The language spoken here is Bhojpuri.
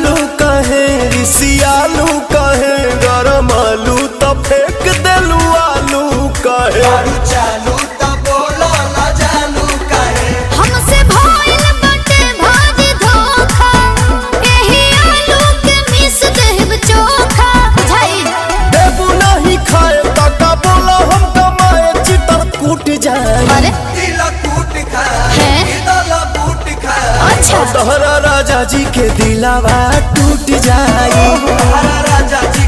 जालू कहे रिसियालू कहे गरम आलू तो फेंक देलू आलू कहे चालू तो बोलो ना जानू कहे हमसे भइल बाटे भाजी धोखा एही आलू के मिस देब चोखा बुझाई देबू नहीं खाए तका बोला हम कमाए चितर कूट जाए अरे दिल कूट खा है दिल बूट खा अच्छा तोहरा राजा जी के दिलावा टूट जाई हरा राजा जी